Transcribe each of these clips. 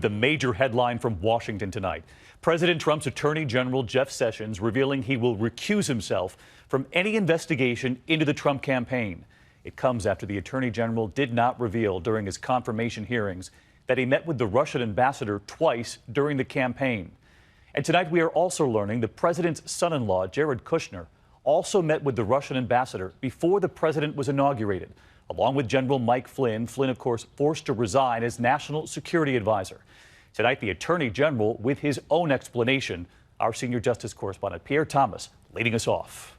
The major headline from Washington tonight. President Trump's Attorney General Jeff Sessions revealing he will recuse himself from any investigation into the Trump campaign. It comes after the Attorney General did not reveal during his confirmation hearings that he met with the Russian ambassador twice during the campaign. And tonight we are also learning the president's son-in-law, Jared Kushner, also met with the Russian ambassador before the president was inaugurated, along with General Mike Flynn. Flynn, of course, forced to resign as national security advisor. Tonight, the Attorney General with his own explanation. Our senior justice correspondent, Pierre Thomas, leading us off.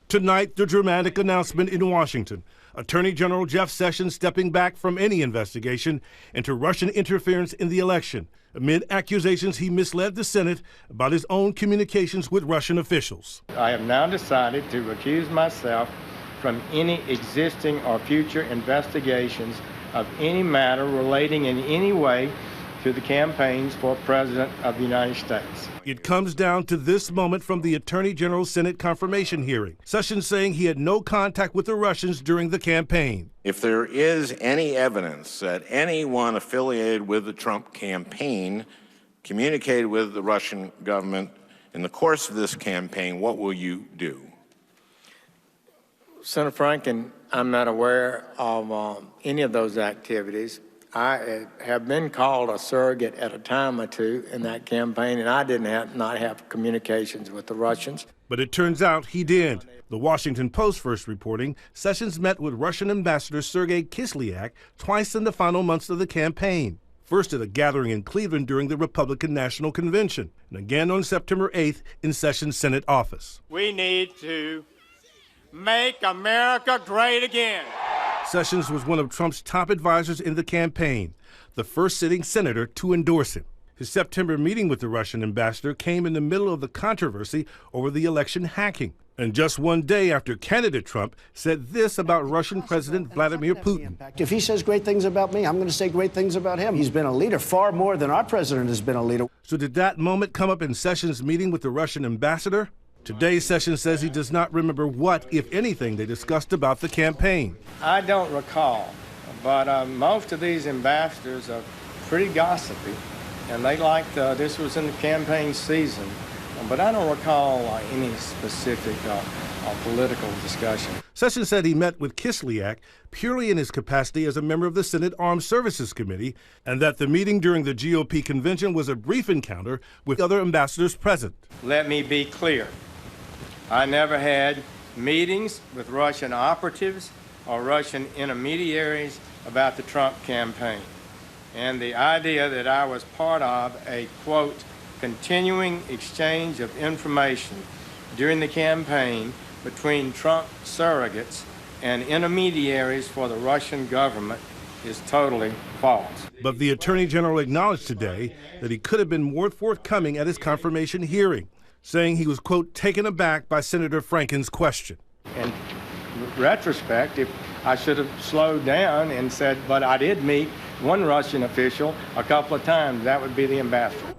Tonight, the dramatic announcement in Washington. Attorney General Jeff Sessions stepping back from any investigation into Russian interference in the election, amid accusations he misled the Senate about his own communications with Russian officials. I have now decided to recuse myself from any existing or future investigations of any matter relating in any way to the campaigns for President of the United States. It comes down to this moment from the Attorney General's Senate confirmation hearing. Sessions saying he had no contact with the Russians during the campaign. If there is any evidence that anyone affiliated with the Trump campaign communicated with the Russian government in the course of this campaign, what will you do? Senator Franken, I'm not aware of any of those activities. I have been called a surrogate at a time or two in that campaign, and I did not have communications with the Russians. But it turns out he did. The Washington Post first reporting Sessions met with Russian Ambassador Sergei Kislyak twice in the final months of the campaign. First at a gathering in Cleveland during the Republican National Convention, and again on September 8th in Sessions' Senate office. We need to make America great again. Sessions was one of Trump's top advisors in the campaign, the first sitting senator to endorse him. His September meeting with the Russian ambassador came in the middle of the controversy over the election hacking, and just one day after candidate Trump said this about Russian President Vladimir Putin. If he says great things about me, I'm going to say great things about him. He's been a leader far more than our president has been a leader. So did that moment come up in Sessions' meeting with the Russian ambassador? Today, Sessions says he does not remember what, if anything, they discussed about the campaign. I don't recall, but most of these ambassadors are pretty gossipy, and they liked this was in the campaign season, but I don't recall any specific political discussion. Sessions said he met with Kislyak purely in his capacity as a member of the Senate Armed Services Committee, and that the meeting during the GOP convention was a brief encounter with other ambassadors present. Let me be clear. I never had meetings with Russian operatives or Russian intermediaries about the Trump campaign. And the idea that I was part of a, quote, continuing exchange of information during the campaign between Trump surrogates and intermediaries for the Russian government is totally false. But the Attorney General acknowledged today that he could have been more forthcoming at his confirmation hearing, saying he was, quote, taken aback by Senator Franken's question. In retrospect, if I should have slowed down and said, but I did meet one Russian official a couple of times, that would be the ambassador.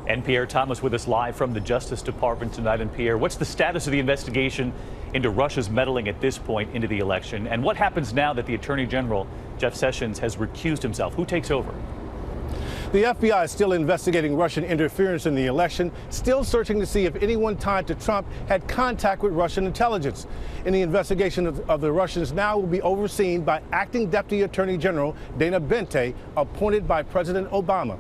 And Pierre Thomas with us live from the Justice Department tonight. And Pierre, what's the status of the investigation into Russia's meddling at this point into the election? And what happens now that the Attorney General, Jeff Sessions, has recused himself? Who takes over? The FBI is still investigating Russian interference in the election, still searching to see if anyone tied to Trump had contact with Russian intelligence. And the investigation of the Russians now will be overseen by Acting Deputy Attorney General Dana Bente, appointed by President Obama.